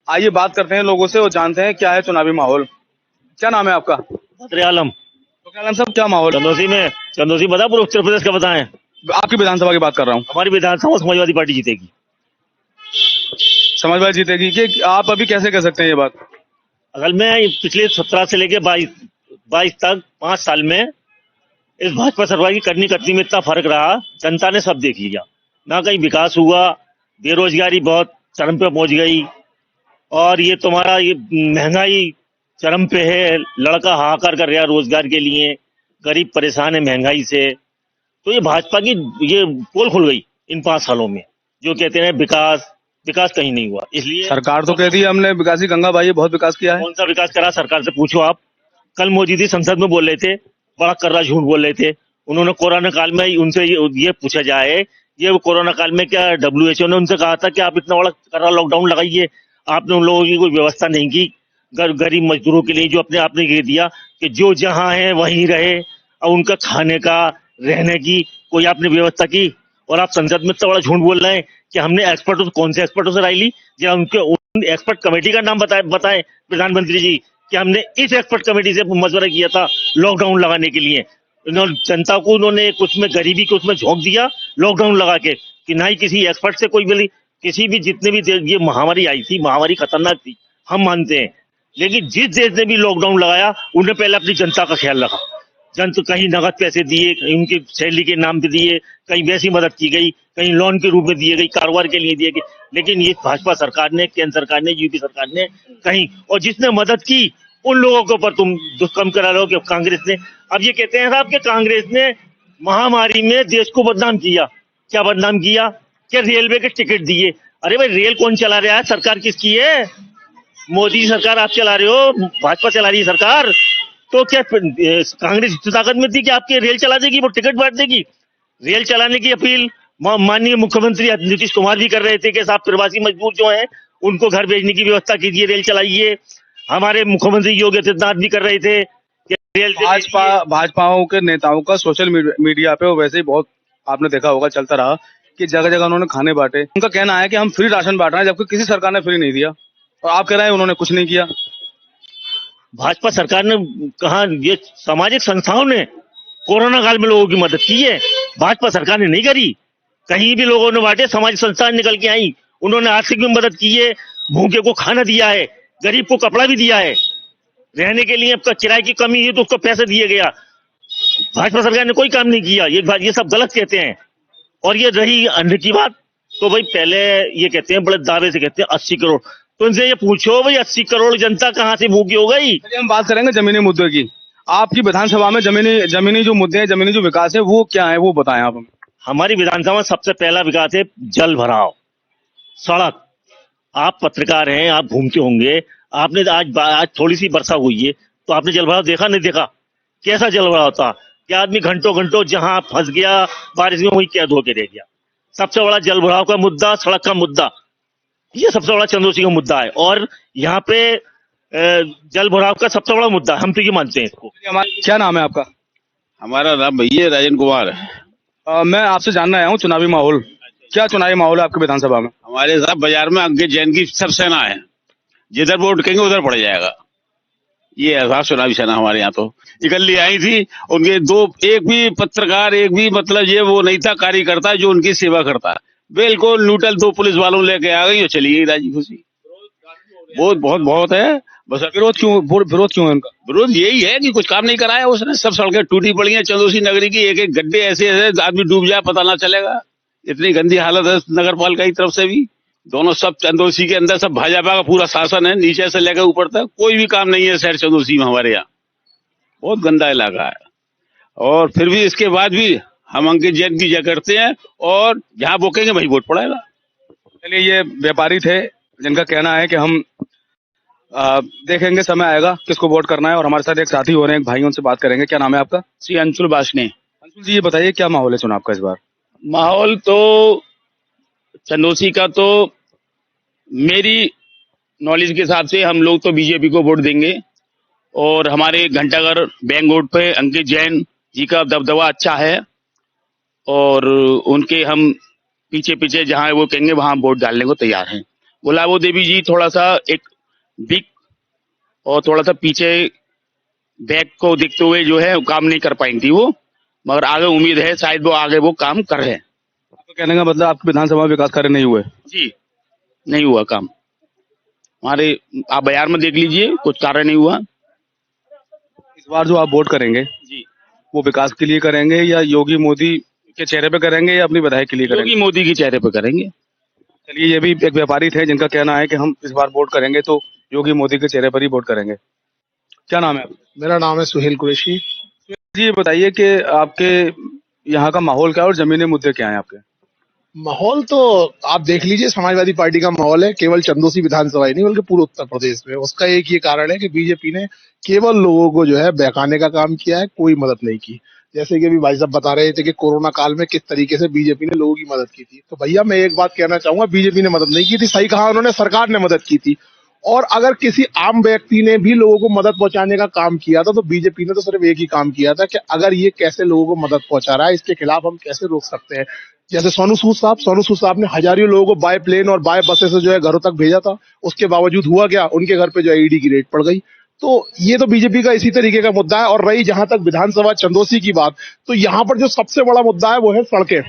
आइए बात करते हैं लोगों से और जानते हैं क्या है चुनावी माहौल। क्या नाम है आपका? बदर आलम। तो क्या नाम साहब, क्या माहौल? चंदौसी बदापुर उत्तर प्रदेश का बताएं। आपकी विधानसभा की बात कर रहा हूँ। हमारी विधानसभा समाजवादी पार्टी जीतेगी। समाजवादी जीतेगी कि आप अभी कैसे कह सकते हैं ये बात? अगर मैं पिछले 17 से लेके 22 तक 5 साल में इस भाजपा सरकार की करनी कतनी में इतना फर्क रहा, जनता ने सब देख लिया। ना कहीं विकास हुआ, बेरोजगारी बहुत चरम पे पहुंच गई, और ये तुम्हारा ये महंगाई चरम पे है। लड़का हाहाकार कर रहा रोजगार के लिए, गरीब परेशान है महंगाई से। तो ये भाजपा की ये पोल खुल गई इन 5 सालों में। जो कहते हैं विकास, विकास कहीं नहीं हुआ। इसलिए सरकार तो कहती है हमने विकास ही गंगा भाई बहुत विकास किया है। कौन सा विकास करा? सरकार से पूछो आप। कल मोदी जी संसद में बोल रहे थे, बड़ा कर्रा झूठ बोल रहे थे। उन्होंने कोरोना काल में उनसे ये पूछा जाए, ये कोरोना काल में क्या WHO ने उनसे कहा था कि आप इतना बड़ा कर्रा लॉकडाउन लगाइए, आपने उन लोगों की कोई व्यवस्था नहीं की गरीब मजदूरों के लिए। जो अपने आपने कह दिया कि जो जहां है वहीं रहे, और उनका खाने का रहने की कोई आपने व्यवस्था की। और आप संसद में इतना बड़ा झूठ बोल रहे हैं कि हमने एक्सपर्टों, कौन से एक्सपर्टों से राय ली? जरा उनके उन एक्सपर्ट कमेटी का नाम बताएं प्रधानमंत्री जी, कि हमने इस एक्सपर्ट कमेटी से मशवरा किया था लॉकडाउन लगाने के लिए। जनता को उन्होंने कुछ में गरीबी को उसमें झोंक दिया लॉकडाउन लगा के, कि ना ही किसी एक्सपर्ट से कोई बोली। किसी भी जितने भी ये महामारी आई थी, महामारी खतरनाक थी, हम मानते हैं, लेकिन जिस देश ने भी लॉकडाउन लगाया उन्हें पहले अपनी जनता का ख्याल रखा। जनता कहीं नगद पैसे दिए, कहीं उनकी सैलरी के नाम पे दिए, कहीं वैसी मदद की गई, कहीं लोन के रूप में दिए गई, कारोबार के लिए दिए गए। लेकिन ये भाजपा सरकार ने, केंद्र सरकार ने, यूपी सरकार ने कहीं, और जिसने मदद की उन लोगों के ऊपर तुम दुष्कर्म करा रहे हो कि कांग्रेस ने। अब ये कहते हैं साहब कि कांग्रेस ने महामारी में देश को बदनाम किया। क्या बदनाम किया? क्या रेलवे के टिकट दिए? अरे भाई, रेल कौन चला रहा है? सरकार किसकी है? मोदी सरकार आप चला रहे हो, भाजपा चला रही है सरकार। तो क्या कांग्रेस इतनी ताकत में थी कि आपके रेल चला देगी, वो टिकट बांट देगी? रेल चलाने की अपील माननीय मुख्यमंत्री नीतीश कुमार भी कर रहे थे कि साहब प्रवासी मजदूर जो हैं उनको घर भेजने की व्यवस्था कीजिए, रेल चलाइए। हमारे मुख्यमंत्री योगी आदित्यनाथ भी कर रहे थे कि रेल भाजपाओं के नेताओं का सोशल मीडिया पे वैसे ही बहुत आपने देखा होगा चलता रहा कि जगह जगह उन्होंने खाने बांटे। उनका कहना है कि हम फ्री राशन बांट रहे हैं, जबकि किसी सरकार ने फ्री नहीं दिया, और आप कह रहे हैं उन्होंने कुछ नहीं किया। भाजपा सरकार ने कहा? ये सामाजिक संस्थाओं ने कोरोना काल में लोगों की मदद की है, भाजपा सरकार ने नहीं करी। कहीं भी लोगों ने बांटे, सामाजिक संस्थाएं निकल के आई, उन्होंने आर्थिक भी मदद की है, भूखे को खाना दिया है, गरीब को कपड़ा भी दिया है, रहने के लिए किराए की कमी है तो उसको पैसे दिए गया। भाजपा सरकार ने कोई काम नहीं किया। ये सब गलत कहते हैं। और ये रही अन्न की बात, तो भाई पहले ये कहते हैं, बड़े दावे से कहते हैं 80 करोड़। तो इनसे ये पूछो भाई 80 करोड़ जनता कहाँ से भूखी हो गई? हम बात करेंगे जमीनी मुद्दे की। आपकी विधानसभा में जमीनी जो मुद्दे हैं, जमीनी जो विकास है वो क्या है, वो बताएं आप हमें। हमारी विधानसभा में सबसे पहला विकास है जल भराव, सड़क। आप पत्रकार हैं, आप घूमते होंगे, आपने आज थोड़ी सी वर्षा हुई है तो आपने जल भराव देखा? नहीं देखा। कैसा जल भराव था? क्या आदमी घंटों घंटों जहां फंस गया बारिश में, वही कैद होके रह गया। सबसे बड़ा जल भराव का मुद्दा, सड़क का मुद्दा, ये सबसे बड़ा चंद्रौसी का मुद्दा है। और यहाँ पे जल भराव का सबसे बड़ा मुद्दा, हम तो ये मानते हैं इसको। क्या नाम है आपका? हमारा नाम भैया राजन कुमार है। मैं आपसे जानना आया हूँ चुनावी माहौल। क्या चुनावी माहौल है आपके विधानसभा में? हमारे साहब बाजार में अंकित जैन की सब सेना है, जिधर वोट कहेंगे उधर पड़ जाएगा। ये है साहब चुनावी सेना हमारे यहाँ। तो इकल्ली आई थी, उनके एक भी पत्रकार, एक भी मतलब ये वो नहीं था कार्यकर्ता जो उनकी सेवा करता। बिल्कुल न्यूट्रल 2 पुलिस वालों लेके आ गई और चली गई राजी खुशी। बहुत है। बस विरोध क्यों है उनका? विरोध यही है कि कुछ काम नहीं कराया उसने। सब सड़कें टूटी पड़ी हैं चंदौसी नगरी की, एक एक गड्ढे ऐसे आदमी डूब जाए पता ना चलेगा। इतनी गंदी हालत है नगर पालिका की तरफ से भी। दोनों सब चंदौसी के अंदर सब भाजपा का पूरा शासन है, नीचे से लेकर ऊपर तक कोई भी काम नहीं है शहर चंदौसी में हमारे यहाँ। बहुत गंदा इलाका है। और फिर भी इसके बाद भी हम अंकित जैन की जय करते हैं, और जहाँ बोकेंगे वही वोट पड़ेगा। चलिए, ये व्यापारी थे जिनका कहना है कि हम देखेंगे, समय आएगा किसको वोट करना है। और हमारे साथ एक साथी हो रहे हैं, एक भाई, उनसे बात करेंगे। क्या नाम है आपका? श्री अंशुल बासने। अंशुल जी, ये बताइए क्या माहौल है चुनाव का इस बार? माहौल तो चंदौसी का तो मेरी नॉलेज के हिसाब से हम लोग तो बीजेपी को वोट देंगे। और हमारे घंटाघर बैंक रोड पे अंकित जैन जी का दबदबा अच्छा है, और उनके हम पीछे जहां वो कहेंगे वहां वोट डालने को तैयार हैं। गुलाबो देवी जी थोड़ा सा एक वीक और थोड़ा सा पीछे बैक को देखते हुए जो है काम नहीं कर पाई थी वो, मगर आगे उम्मीद है शायद वो आगे वो काम कर रहे हैं। आपका कहने का मतलब आपकी विधानसभा में विकास कार्य नहीं हुए? जी नहीं हुआ काम हमारे, आप बाजार में देख लीजिए कुछ कार्य नहीं हुआ। इस बार जो आप वोट करेंगे जी वो विकास के लिए करेंगे या योगी मोदी के चेहरे पे करेंगे या अपनी विधायक के लिए करेंगे? योगी मोदी के चेहरे पे करेंगे। चलिए, ये भी एक व्यापारी थे जिनका कहना है कि हम इस बार वोट करेंगे तो योगी मोदी के चेहरे पर ही वोट करेंगे। क्या नाम है आपका? मेरा नाम है सुहेल कुरैशी। जी, ये बताइए कि आपके यहाँ का माहौल क्या है और जमीनी मुद्दे क्या हैं आपके? माहौल तो आप देख लीजिए, समाजवादी पार्टी का माहौल है, केवल चंदोसी विधानसभा ही नहीं बल्कि पूरे उत्तर प्रदेश में। उसका एक ये कारण है कि बीजेपी ने केवल लोगों को जो है बहकाने का काम किया है, कोई मदद नहीं की। जैसे कि अभी भाई साहब बता रहे थे कि कोरोना काल में किस तरीके से बीजेपी ने लोगों की मदद की थी, तो भैया मैं एक बात कहना चाहूंगा, बीजेपी ने मदद नहीं की थी, सही कहा उन्होंने, सरकार ने मदद की थी। और अगर किसी आम व्यक्ति ने भी लोगों को मदद पहुंचाने का काम किया था तो बीजेपी ने तो सिर्फ एक ही काम किया था कि अगर ये कैसे लोगों को मदद पहुंचा रहा है, इसके खिलाफ हम कैसे रोक सकते हैं। जैसे सोनू सूद साहब ने हजारों लोगों को बाय प्लेन और बाय बसें से जो है घरों तक भेजा था, उसके बावजूद हुआ क्या, उनके घर पे जो है ईडी की रेड पड़ गई। तो ये तो बीजेपी का इसी तरीके का मुद्दा है। और रही जहां तक विधानसभा चंदोसी की बात, तो यहाँ पर जो सबसे बड़ा मुद्दा है वो है सड़कें।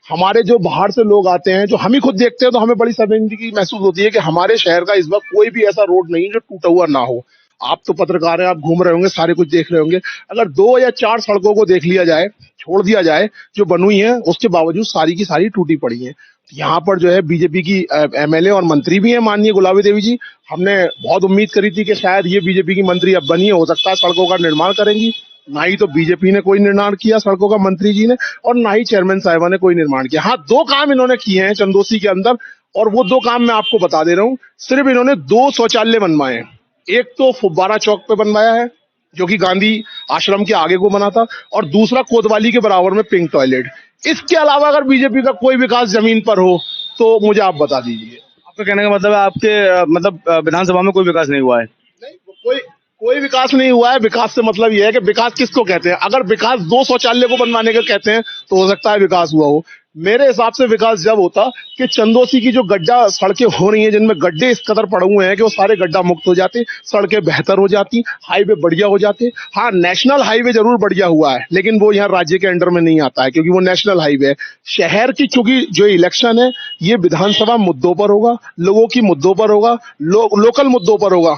हमारे जो बाहर से लोग आते हैं, जो हम ही खुद देखते हैं, तो हमें बड़ी शर्मिंदगी महसूस होती है कि हमारे शहर का इस वक्त कोई भी ऐसा रोड नहीं है जो टूटा हुआ ना हो। आप तो पत्रकार हैं, आप घूम रहे होंगे, सारे कुछ देख रहे होंगे। अगर 2 या 4 सड़कों को देख लिया जाए, छोड़ दिया जाए जो बनी हुई है, उसके बावजूद सारी की सारी टूटी पड़ी है। यहाँ पर जो है बीजेपी की एमएलए और मंत्री भी है माननीय गुलाबी देवी जी। हमने बहुत उम्मीद करी थी कि शायद ये बीजेपी की मंत्री अब बनी है, हो सकता है सड़कों का निर्माण करेंगी। ना ही तो बीजेपी ने कोई निर्माण किया सड़कों का, मंत्री जी ने, और ना ही चेयरमैन साहिबा ने कोई निर्माण किया। हाँ, 2 काम इन्होंने किए हैं चंदोसी के अंदर, और वो 2 काम मैं आपको बता दे रहा हूँ। सिर्फ इन्होंने 2 शौचालय बनवाए हैं। एक तो फुब्बारा चौक पे बनवाया है, जो कि गांधी आश्रम के आगे को बना था, और दूसरा कोतवाली के बराबर में पिंक टॉयलेट। इसके अलावा अगर बीजेपी का कोई विकास जमीन पर हो तो मुझे आप बता दीजिए। आपका कहने का मतलब है आपके विधानसभा में कोई विकास नहीं हुआ है? नहीं, कोई विकास नहीं हुआ है। विकास से मतलब यह है कि विकास किसको कहते हैं। अगर विकास 2 शौचालय को बनवाने का कहते हैं तो हो सकता है विकास हुआ हो। मेरे हिसाब से विकास जब होता कि चंदोसी की जो गड्ढा सड़कें हो रही हैं, जिनमें गड्ढे इस कदर पड़े हुए हैं कि वो सारे गड्ढा मुक्त हो जाते, सड़कें बेहतर हो जाती, हाईवे बढ़िया हो जाते। हाँ, नेशनल हाईवे जरूर बढ़िया हुआ है, लेकिन वो यहाँ राज्य के अंडर में नहीं आता है, क्योंकि वो नेशनल हाईवे है। शहर की चूंकि जो इलेक्शन है ये विधानसभा मुद्दों पर होगा, लोगों की मुद्दों पर होगा, लोकल मुद्दों पर होगा।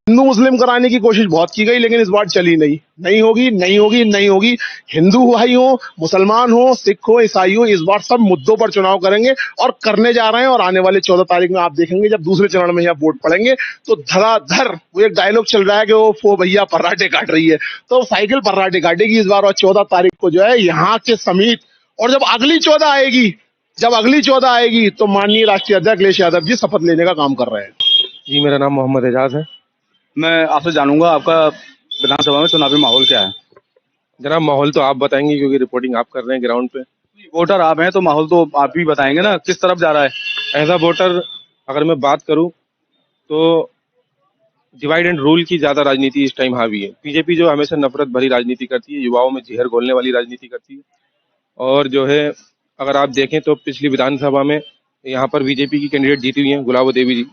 हिंदू मुस्लिम कराने की कोशिश बहुत की गई, लेकिन इस बार चली नहीं। नहीं होगी, नहीं होगी, नहीं होगी। हिंदू भाई हो, मुसलमान हो, सिख हो, ईसाई हो, इस बार सब मुद्दों पर चुनाव करेंगे और करने जा रहे हैं। और आने वाले 14 तारीख में आप देखेंगे, जब दूसरे चरण में यहाँ वोट पड़ेंगे तो धड़ाधड़, वो एक डायलॉग चल रहा है कि वो भैया पर्राटे काट रही है, तो साइकिल पर्राटे काटेगी इस बार। और 14 तारीख को जो है यहाँ के समीत, और जब अगली 14 आएगी तो माननीय राष्ट्रीय अध्यक्ष अखिलेश यादव जी शपथ लेने का काम कर रहे हैं। जी, मेरा नाम मोहम्मद एजाज है। मैं आपसे जानूंगा आपका विधानसभा में चुनावी माहौल क्या है? जनाब, माहौल तो आप बताएंगे क्योंकि रिपोर्टिंग आप कर रहे हैं ग्राउंड पे। वोटर आप हैं तो माहौल तो आप ही बताएंगे ना, किस तरफ जा रहा है? एज अ वोटर अगर मैं बात करूं तो डिवाइड एंड रूल की ज्यादा राजनीति इस टाइम हावी है। बीजेपी जो हमेशा नफरत भरी राजनीति करती है, युवाओं में जहर घोलने वाली राजनीति करती है। और जो है, अगर आप देखें तो पिछली विधानसभा में यहाँ पर बीजेपी की कैंडिडेट जीती हुई हैं, गुलाबो देवी जी।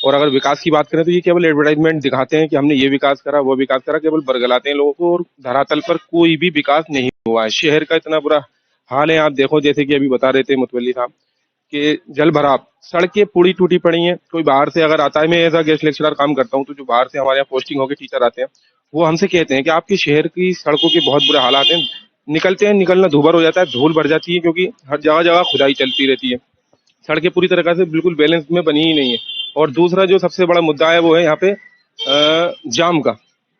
और अगर विकास की बात करें तो ये केवल एडवर्टाइजमेंट दिखाते हैं कि हमने ये विकास करा, वो विकास करा, केवल बरगलाते हैं लोगों को, और धरातल पर कोई भी विकास नहीं हुआ है। शहर का इतना बुरा हाल है, आप देखो, जैसे कि अभी बता रहे थे मुतवल्ली साहब कि जल भराव, सड़कें पूरी टूटी पड़ी हैं। कोई बाहर से अगर आता है, मैं एज अ गेस्ट लेक्चरर काम करता हूँ, तो जो बाहर से हमारे यहाँ पोस्टिंग होकर टीचर आते हैं, वो हमसे कहते हैं कि आपके शहर की सड़कों के बहुत बुरे हालात हैं। निकलते हैं, निकलना दूभर हो जाता है, धूल भर जाती है, क्योंकि हर जगह जगह खुदाई चलती रहती है। सड़कें पूरी तरह से बिल्कुल बैलेंस में बनी ही नहीं है। और दूसरा जो सबसे बड़ा मुद्दा है वो है यहाँ पे जाम का,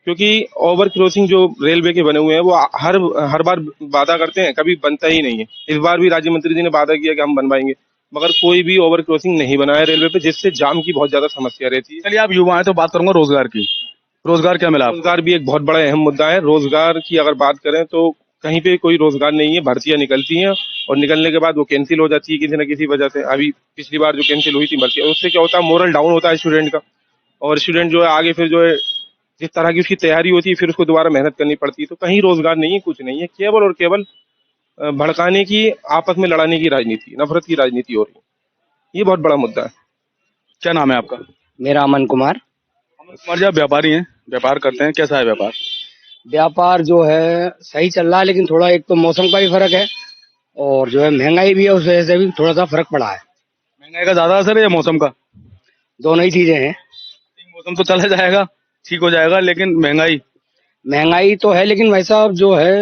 क्योंकि ओवर क्रॉसिंग जो रेलवे के बने हुए हैं वो हर बार वादा करते हैं, कभी बनता ही नहीं है। इस बार भी राज्य मंत्री जी ने वादा किया कि हम बनवाएंगे, मगर कोई भी ओवर क्रॉसिंग नहीं बना है रेलवे पे, जिससे जाम की बहुत ज्यादा समस्या रहती है। चलिए, आप युवा हैं तो बात करूंगा रोजगार की। रोजगार क्या मिला आपको? रोजगार भी एक बहुत बड़ा अहम मुद्दा है। रोजगार की अगर बात करें तो कहीं पे कोई रोजगार नहीं है। भर्तियां निकलती हैं और निकलने के बाद वो कैंसिल हो जाती है किसी न किसी वजह से। अभी पिछली बार जो कैंसिल हुई थी भर्ती, उससे क्या होता है, मोरल डाउन होता है स्टूडेंट का, और स्टूडेंट जो है आगे फिर जो है जिस तरह की उसकी तैयारी होती है फिर उसको दोबारा मेहनत करनी पड़ती है। तो कहीं रोजगार नहीं है, कुछ नहीं है, केवल और केवल भड़काने की, आपस में लड़ाने की राजनीति, नफरत की राजनीति हो रही है। ये बहुत बड़ा मुद्दा है। क्या नाम है आपका? मेरा अमन कुमार। अमन कुमार जी, आप व्यापारी हैं, व्यापार करते हैं, कैसा है व्यापार? व्यापार जो है सही चल रहा है, लेकिन थोड़ा एक तो मौसम का भी फर्क है और जो है महंगाई भी है, उस वजह से भी थोड़ा सा फर्क पड़ा है। महंगाई का ज्यादा असर है या मौसम का? दोनों ही चीजें हैं। मौसम तो चला जाएगा, ठीक हो जाएगा, लेकिन महंगाई तो है, लेकिन भाई साहब जो है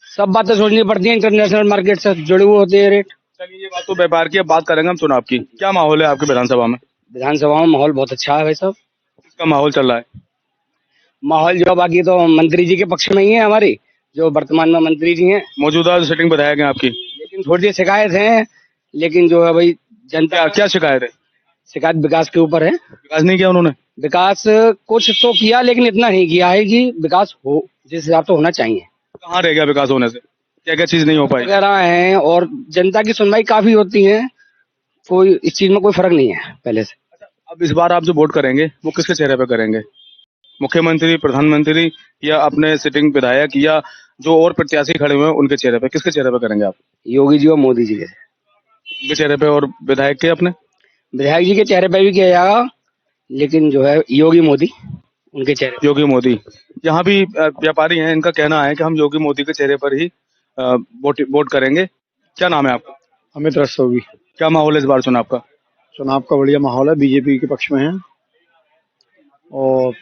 सब बातें सोचनी पड़ती हैं, इंटरनेशनल मार्केट से जुड़े हुए होते हैं रेट। चलिए, ये बात तो व्यापार की, अब बात करेंगे हम चुनाव की। क्या माहौल है आपकी विधानसभा में? विधानसभा में माहौल बहुत अच्छा है भाई साहब। किसका माहौल चल रहा है? माहौल जो बाकी तो मंत्री जी के पक्ष में ही है, हमारी जो वर्तमान में मंत्री जी हैं। मौजूदा जो सिटिंग विधायक हैं आपकी, लेकिन थोड़ी सी शिकायत है, लेकिन जो है भाई जनता क्या शिकायत है? शिकायत विकास के ऊपर है। विकास नहीं किया उन्होंने? विकास कुछ तो किया, लेकिन इतना नहीं किया है कि विकास हो जिस हिसाब से होना चाहिए। कहाँ रह गया विकास होने से? क्या क्या चीज नहीं हो पाई? वगैरह हैं और जनता की सुनवाई काफी होती है, कोई इस चीज में कोई फर्क नहीं है पहले से। अब इस बार आप जो वोट करेंगे वो किसके चेहरे पे करेंगे? मुख्यमंत्री, प्रधानमंत्री, या अपने सिटिंग विधायक, या जो और प्रत्याशी खड़े हुए हैं उनके चेहरे पे? किसके चेहरे पे करेंगे आप? योगी जी और मोदी जी के उनके चेहरे पे और विधायक के अपने? विधायक जी के चेहरे पे भी किया जाएगा, लेकिन जो है योगी मोदी उनके चेहरे पे। योगी मोदी। यहाँ भी व्यापारी हैं, इनका कहना है कि हम योगी मोदी के चेहरे पर ही वोट करेंगे। क्या नाम है आपका? अमित रस्तोगी। क्या माहौल है इस बार चुनाव का? चुनाव का बढ़िया माहौल है, बीजेपी के पक्ष में है और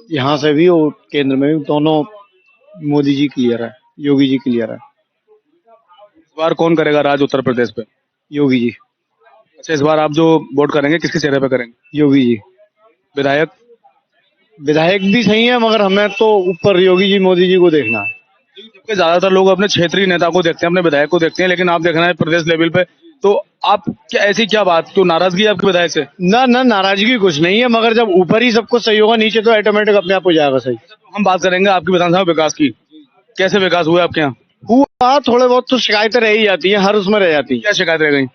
यहाँ से भी और केंद्र में भी दोनों मोदी जी क्लियर है, योगी जी क्लियर है। इस बार कौन करेगा राज उत्तर प्रदेश पे? योगी जी। अच्छा, इस बार आप जो वोट करेंगे किसके चेहरे पे करेंगे? योगी जी। विधायक? विधायक भी सही है, मगर हमें तो ऊपर योगी जी मोदी जी को देखना है। जबकि ज्यादातर लोग अपने क्षेत्रीय नेता को देखते हैं, अपने विधायक को देखते हैं, लेकिन आप देख रहे हैं प्रदेश लेवल पे, तो आप क्या ऐसी क्या बात, क्यों नाराजगी है आपके विधायक से? ना ना, नाराजगी कुछ नहीं है, मगर जब ऊपर ही सब कुछ सही होगा, नीचे तो ऑटोमेटिक अपने आप हो जाएगा सही। हम बात करेंगे आपकी विधानसभा विकास की। कैसे विकास हुआ आपके यहाँ? हुआ थोड़े बहुत तो शिकायतें रह ही जाती हैं, हर उसमें रह जाती है। क्या शिकायत रह गई?